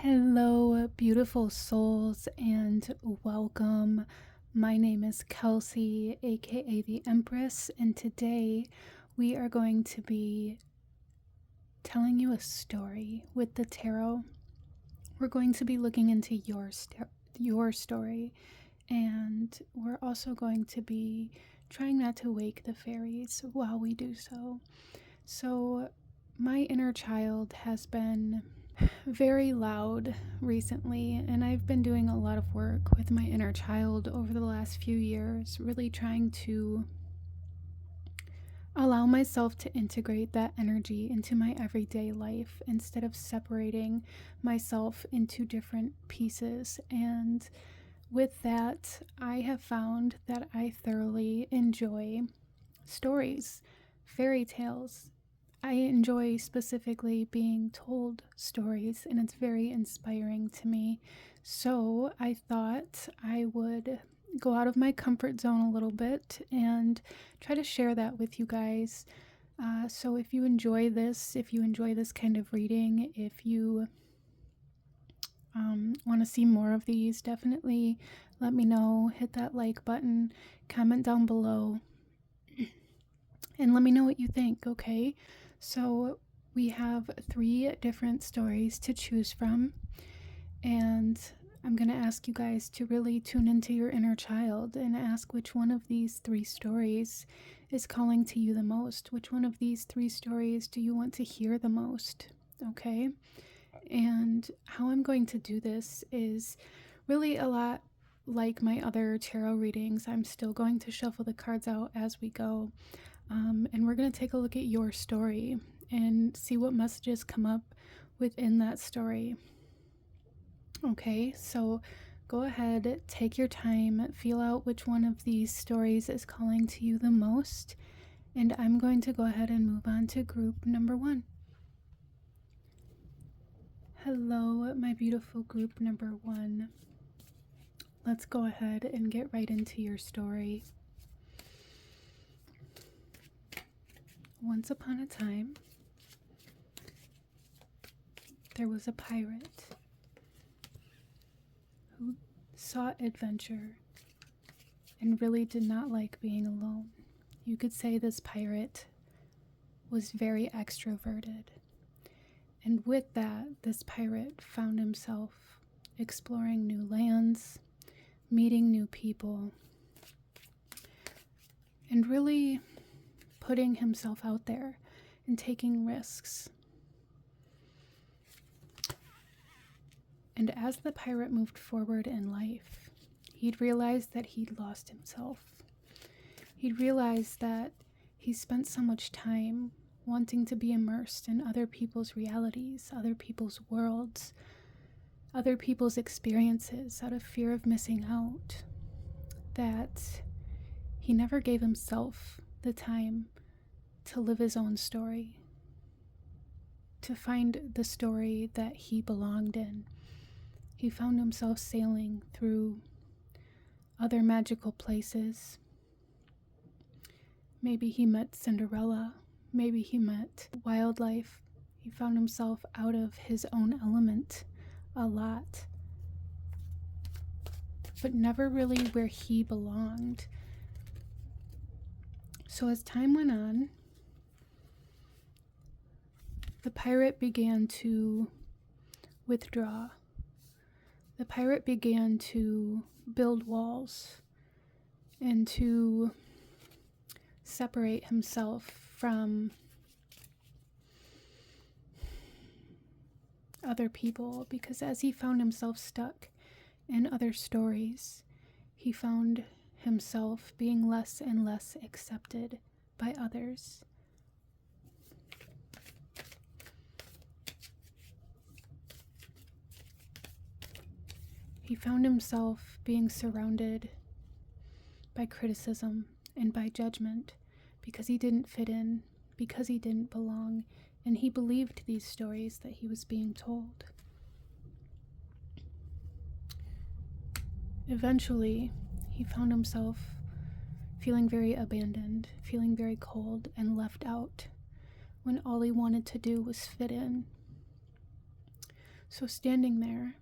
Hello, beautiful souls, and welcome. My name is Kelsey, aka the Empress, and today we are going to be telling you a story with the tarot. We're going to be looking into your story, and we're also going to be trying not to wake the fairies while we do so. So, my inner child has been very loud recently, and I've been doing a lot of work with my inner child over the last few years, really trying to allow myself to integrate that energy into my everyday life instead of separating myself into different pieces. And with that, I have found that I thoroughly enjoy stories, fairy tales. I enjoy specifically being told stories, and it's very inspiring to me. So I thought I would go out of my comfort zone a little bit and try to share that with you guys. So if you enjoy this kind of reading, if you want to see more of these, definitely let me know. Hit that like button, comment down below, and let me know what you think, okay? So we have 3 different stories to choose from, and I'm going to ask you guys to really tune into your inner child and ask which one of these 3 stories is calling to you the most. Which one of these 3 stories do you want to hear the most, okay? And how I'm going to do this is really a lot like my other tarot readings. I'm still going to shuffle the cards out as we go. And we're going to take a look at your story and see what messages come up within that story. Okay, so go ahead, take your time, feel out which one of these stories is calling to you the most, and I'm going to go ahead and move on to group number 1. Hello, my beautiful group number 1. Let's go ahead and get right into your story. Once upon a time, there was a pirate who sought adventure and really did not like being alone. You could say this pirate was very extroverted. And with that, this pirate found himself exploring new lands, meeting new people, and really putting himself out there and taking risks. And as the pirate moved forward in life, he'd realized that he'd lost himself. He'd realized that he spent so much time wanting to be immersed in other people's realities, other people's worlds, other people's experiences out of fear of missing out, that he never gave himself the time to live his own story, to find the story that he belonged in. He found himself sailing through other magical places. Maybe he met Cinderella. Maybe he met wildlife. He found himself out of his own element a lot, but never really where he belonged. So as time went on, the pirate began to withdraw. The pirate began to build walls and to separate himself from other people, because as he found himself stuck in other stories, he found himself being less and less accepted by others. He found himself being surrounded by criticism and by judgment because he didn't fit in, because he didn't belong, and he believed these stories that he was being told. Eventually, he found himself feeling very abandoned, feeling very cold and left out, when all he wanted to do was fit in. So standing there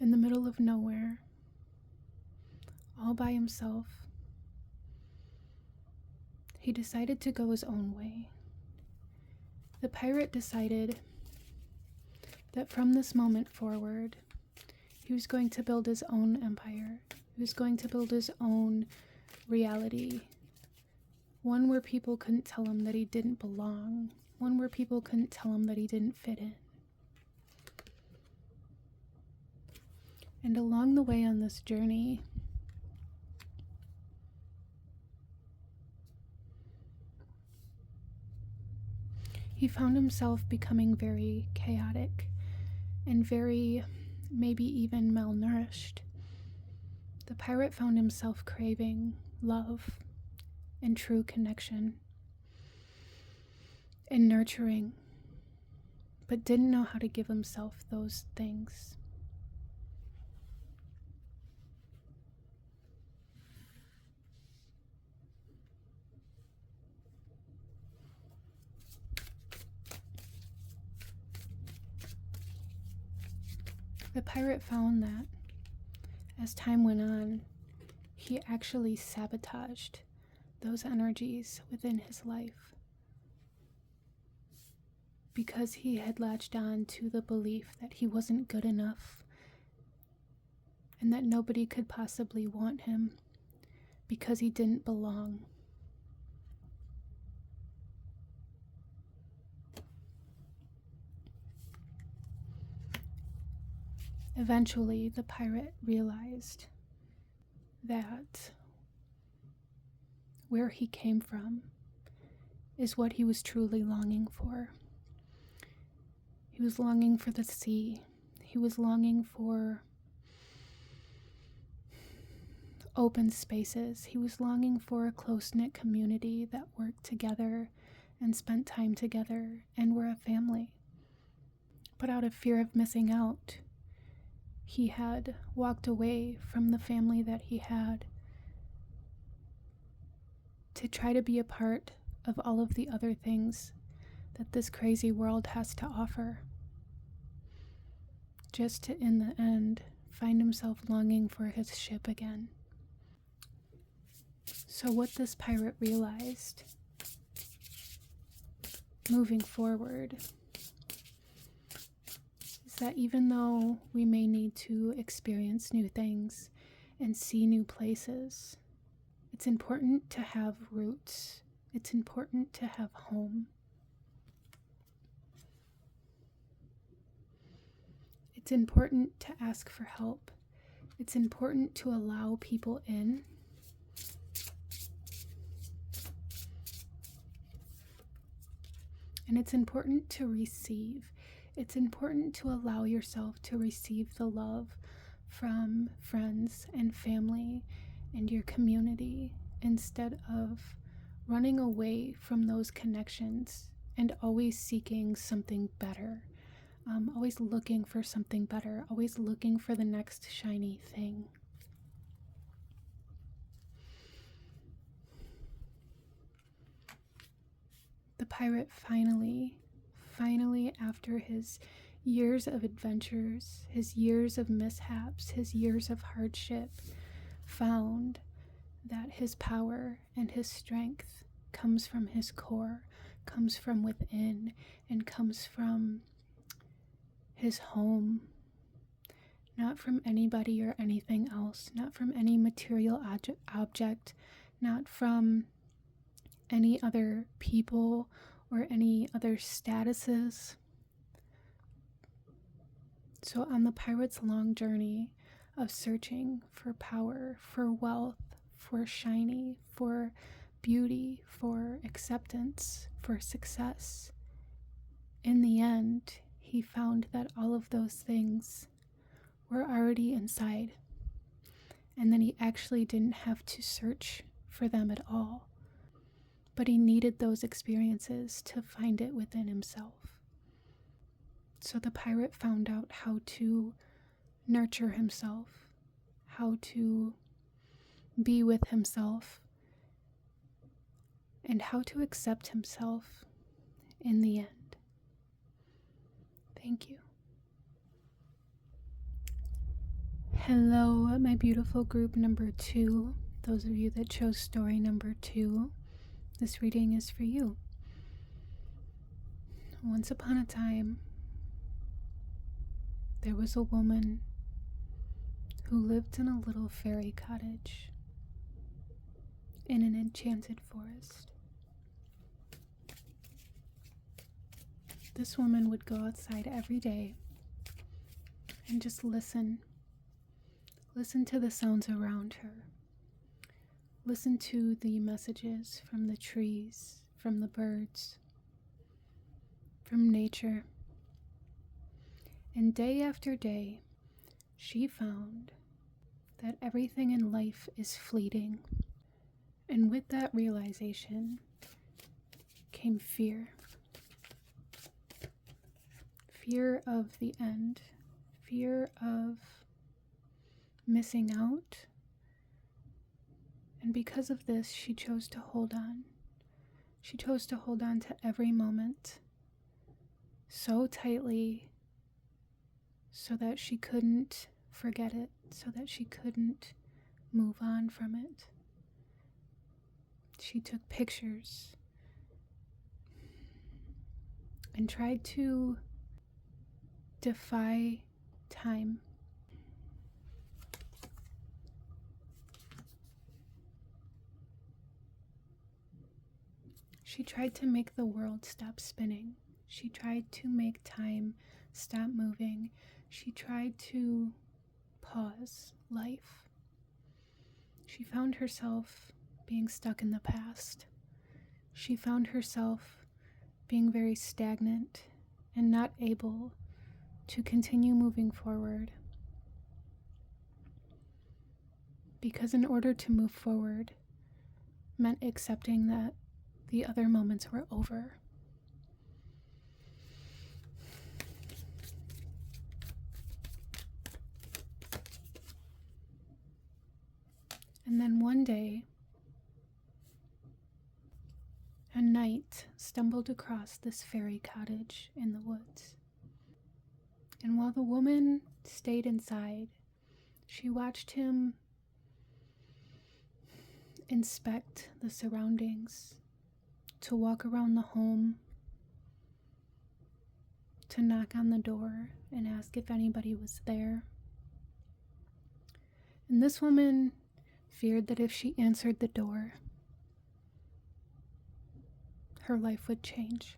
in the middle of nowhere, all by himself, he decided to go his own way. The pirate decided that from this moment forward, he was going to build his own empire. He was going to build his own reality. One where people couldn't tell him that he didn't belong. One where people couldn't tell him that he didn't fit in. And along the way on this journey, he found himself becoming very chaotic and very, maybe even malnourished. The pirate found himself craving love and true connection and nurturing, but didn't know how to give himself those things. The pirate found that as time went on, he actually sabotaged those energies within his life because he had latched on to the belief that he wasn't good enough and that nobody could possibly want him because he didn't belong. Eventually, the pirate realized that where he came from is what he was truly longing for. He was longing for the sea. He was longing for open spaces. He was longing for a close-knit community that worked together and spent time together and were a family. But out of fear of missing out, he had walked away from the family that he had to try to be a part of all of the other things that this crazy world has to offer, just to, in the end, find himself longing for his ship again. So what this pirate realized, moving forward, is that even though we may need to experience new things and see new places, it's important to have roots. It's important to have home. It's important to ask for help. It's important to allow people in. And it's important to receive. It's important to allow yourself to receive the love from friends and family and your community instead of running away from those connections and always seeking something better, always looking for something better, always looking for the next shiny thing. The pirate finally, after his years of adventures, his years of mishaps, his years of hardship, found that his power and his strength comes from his core, comes from within, and comes from his home, not from anybody or anything else, not from any material object, not from any other people or any other statuses. So on the pirate's long journey of searching for power, for wealth, for shiny, for beauty, for acceptance, for success, in the end, he found that all of those things were already inside, and then he actually didn't have to search for them at all. But he needed those experiences to find it within himself. So the pirate found out how to nurture himself, how to be with himself, and how to accept himself in the end. Thank you. Hello, my beautiful group number 2. Those of you that chose story number 2, this reading is for you. Once upon a time, there was a woman who lived in a little fairy cottage in an enchanted forest. This woman would go outside every day and just listen to the sounds around her. Listen to the messages from the trees, from the birds, from nature. And day after day, she found that everything in life is fleeting. And with that realization came fear. Fear of the end. Fear of missing out. And because of this, she chose to hold on. She chose to hold on to every moment so tightly so that she couldn't forget it, so that she couldn't move on from it. She took pictures and tried to defy time. She tried to make the world stop spinning. She tried to make time stop moving. She tried to pause life. She found herself being stuck in the past. She found herself being very stagnant and not able to continue moving forward. Because in order to move forward meant accepting that the other moments were over. And then one day, a knight stumbled across this fairy cottage in the woods. And while the woman stayed inside, she watched him inspect the surroundings, to walk around the home, to knock on the door and ask if anybody was there. And this woman feared that if she answered the door, her life would change,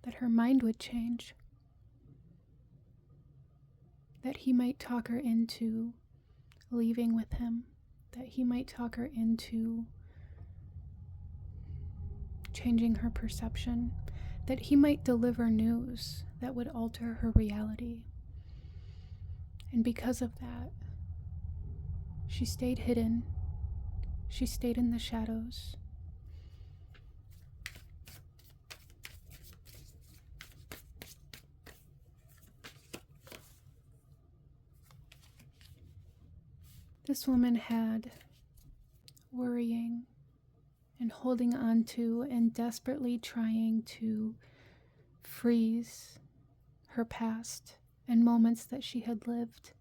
that her mind would change, that he might talk her into leaving with him, that he might talk her into changing her perception, that he might deliver news that would alter her reality. And because of that, she stayed hidden. She stayed in the shadows. This woman had worrying and holding on to and desperately trying to freeze her past and moments that she had lived,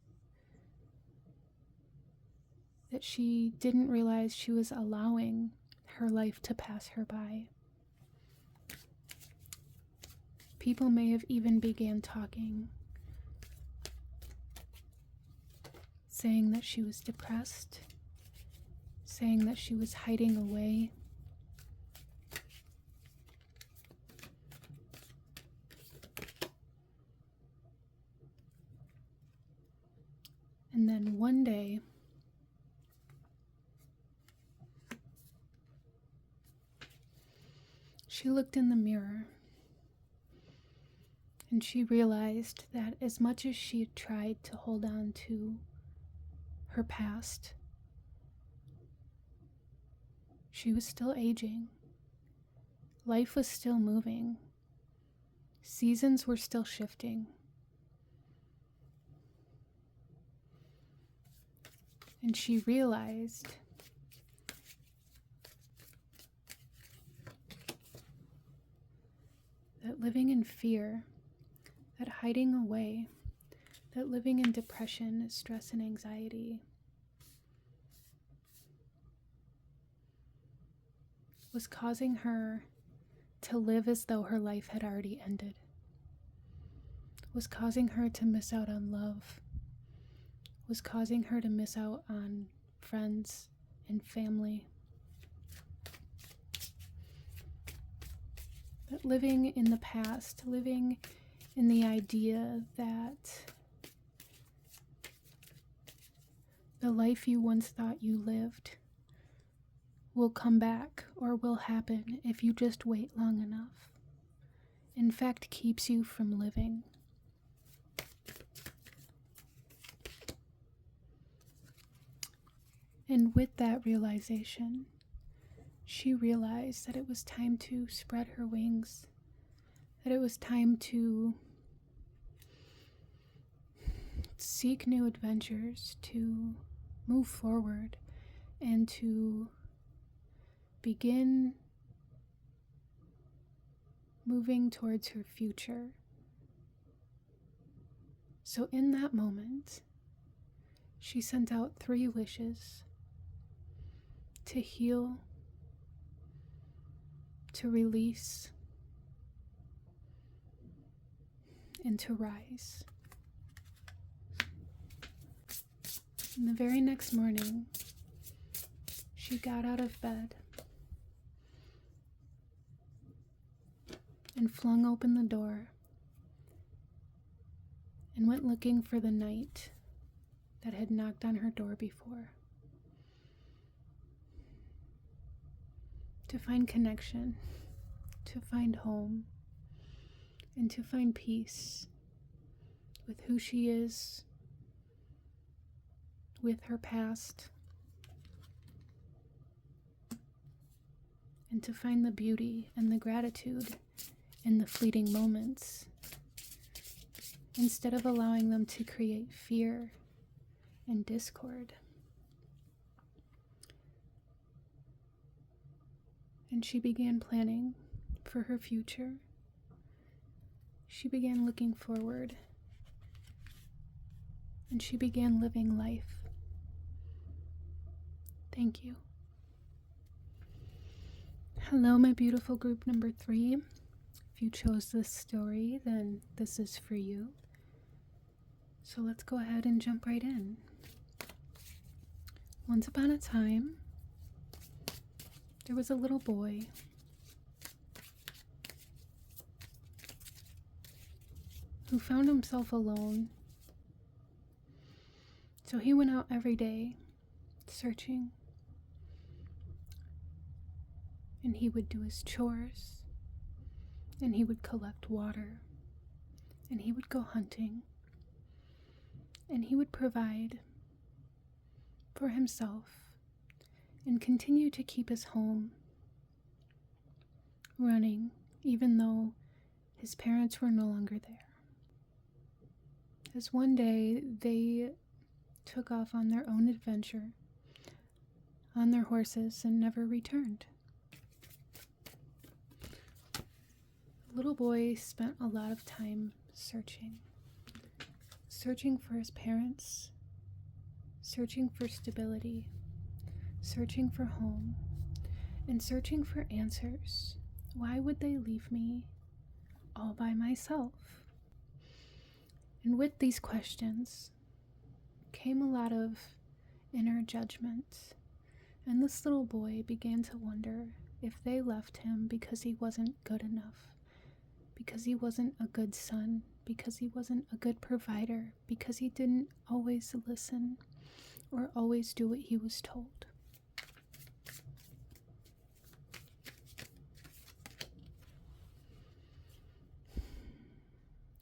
that she didn't realize she was allowing her life to pass her by. People may have even began talking, saying that she was depressed, saying that she was hiding away. And then one day, she looked in the mirror and she realized that as much as she had tried to hold on to her past, she was still aging. Life was still moving. Seasons were still shifting. And she realized that living in fear, that hiding away, that living in depression, stress, and anxiety was causing her to live as though her life had already ended, was causing her to miss out on love, was causing her to miss out on friends and family. That living in the past, living in the idea that the life you once thought you lived will come back or will happen if you just wait long enough, in fact, keeps you from living. And with that realization, she realized that it was time to spread her wings, that it was time to seek new adventures, to move forward, and to begin moving towards her future. So in that moment, she sent out 3 wishes: to heal, to release, and to rise. And the very next morning, she got out of bed and flung open the door and went looking for the knight that had knocked on her door before, to find connection, to find home, and to find peace with who she is, with her past, and to find the beauty and the gratitude in the fleeting moments, instead of allowing them to create fear and discord. And she began planning for her future. She began looking forward, and she began living life. Thank you. Hello, my beautiful group number 3. If you chose this story, then this is for you. So let's go ahead and jump right in. Once upon a time, there was a little boy who found himself alone. So he went out every day searching, and he would do his chores, and he would collect water, and he would go hunting, and he would provide for himself and continue to keep his home running, even though his parents were no longer there. As one day they took off on their own adventure on their horses and never returned. The little boy spent a lot of time searching for his parents, searching for stability, searching for home, and searching for answers. Why would they leave me all by myself? And with these questions came a lot of inner judgment, and this little boy began to wonder if they left him because he wasn't good enough, because he wasn't a good son, because he wasn't a good provider, because he didn't always listen or always do what he was told.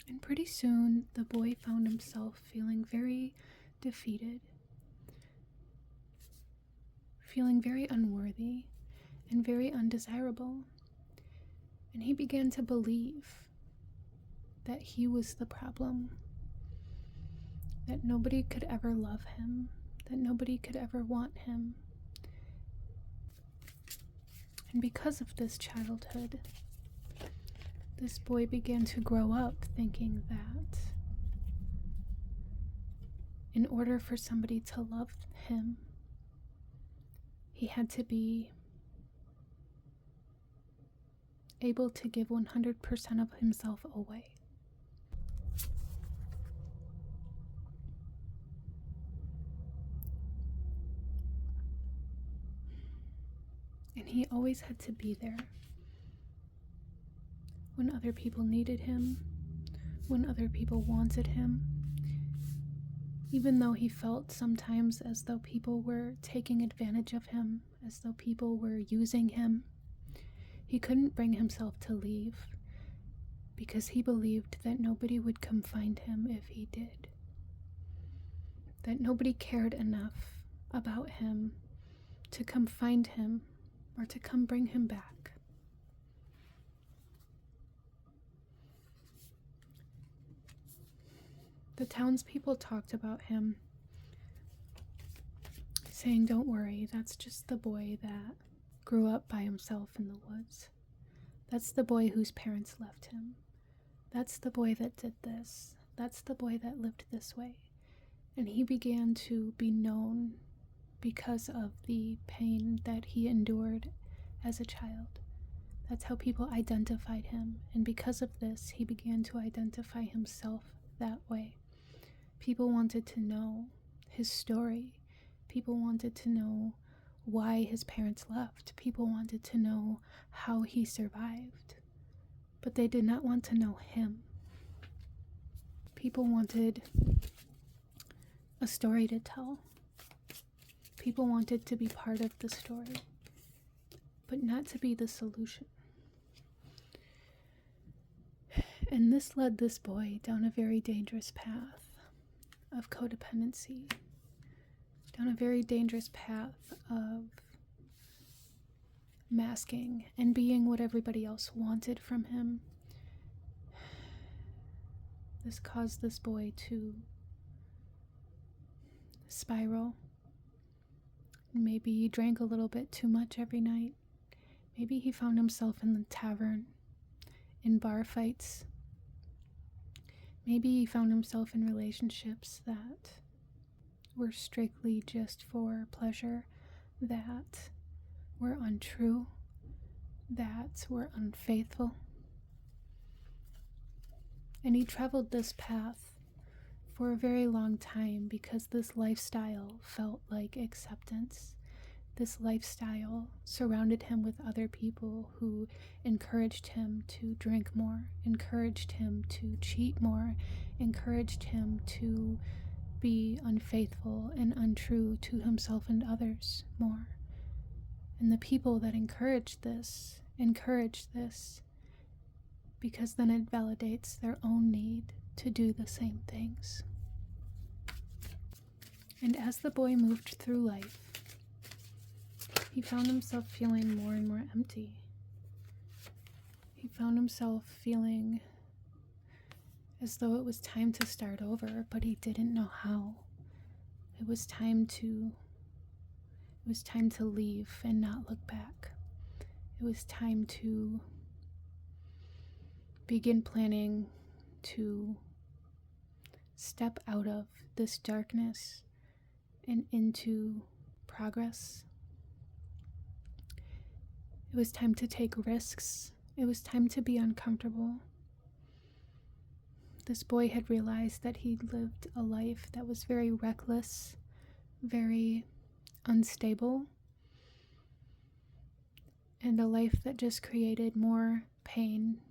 And pretty soon, the boy found himself feeling very defeated, feeling very unworthy and very undesirable. And he began to believe that he was the problem, that nobody could ever love him, that nobody could ever want him. And because of this childhood, this boy began to grow up thinking that in order for somebody to love him, he had to be able to give 100% of himself away. And he always had to be there when other people needed him, when other people wanted him. Even though he felt sometimes as though people were taking advantage of him, as though people were using him, he couldn't bring himself to leave because he believed that nobody would come find him if he did. That nobody cared enough about him to come find him or to come bring him back. The townspeople talked about him, saying, "Don't worry, that's just the boy that grew up by himself in the woods. That's the boy whose parents left him. That's the boy that did this. That's the boy that lived this way." And he began to be known because of the pain that he endured as a child. That's how people identified him. And because of this, he began to identify himself that way. People wanted to know his story. People wanted to know why his parents left. People wanted to know how he survived. But they did not want to know him. People wanted a story to tell. People wanted to be part of the story, but not to be the solution. And this led this boy down a very dangerous path of codependency, down a very dangerous path of masking and being what everybody else wanted from him. This caused this boy to spiral. Maybe he drank a little bit too much every night. Maybe he found himself in the tavern, in bar fights. Maybe he found himself in relationships that were strictly just for pleasure, that were untrue, that were unfaithful. And he traveled this path for a very long time because this lifestyle felt like acceptance. This lifestyle surrounded him with other people who encouraged him to drink more, encouraged him to cheat more, encouraged him to be unfaithful and untrue to himself and others more. And the people that encourage this because then it validates their own need to do the same things. And as the boy moved through life, he found himself feeling more and more empty. He found himself feeling as though it was time to start over, but he didn't know how. It was time to leave and not look back. It was time to begin planning to step out of this darkness and into progress. It was time to take risks. It was time to be uncomfortable. This boy had realized that he lived a life that was very reckless, very unstable, and a life that just created more pain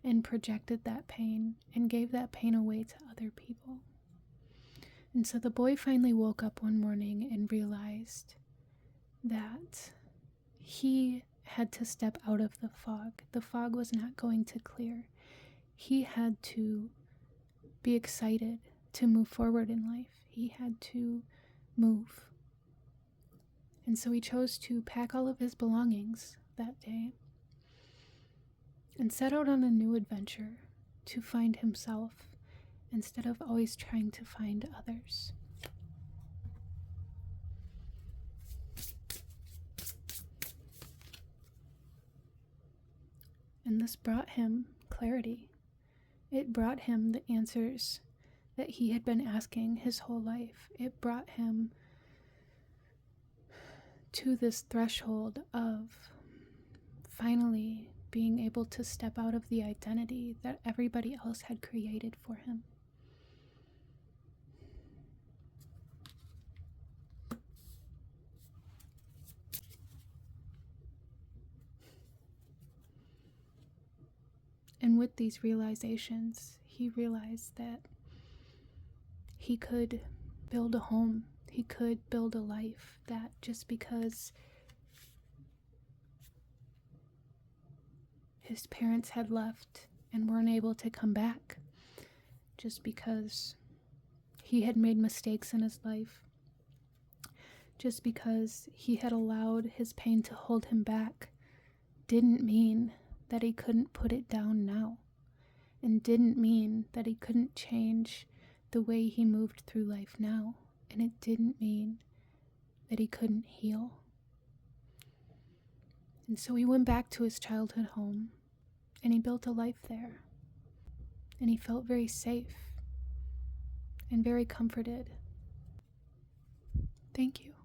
and projected that pain and gave that pain away to other people. And so the boy finally woke up one morning and realized that he had to step out of the fog. The fog was not going to clear. He had to be excited to move forward in life. He had to move. And so he chose to pack all of his belongings that day and set out on a new adventure to find himself instead of always trying to find others. And this brought him clarity. It brought him the answers that he had been asking his whole life. It brought him to this threshold of finally being able to step out of the identity that everybody else had created for him. And with these realizations, he realized that he could build a home, he could build a life, that just because his parents had left and weren't able to come back, just because he had made mistakes in his life, just because he had allowed his pain to hold him back, didn't mean that he couldn't put it down now, and didn't mean that he couldn't change the way he moved through life now, and it didn't mean that he couldn't heal. And so he went back to his childhood home, and he built a life there, and he felt very safe and very comforted. Thank you.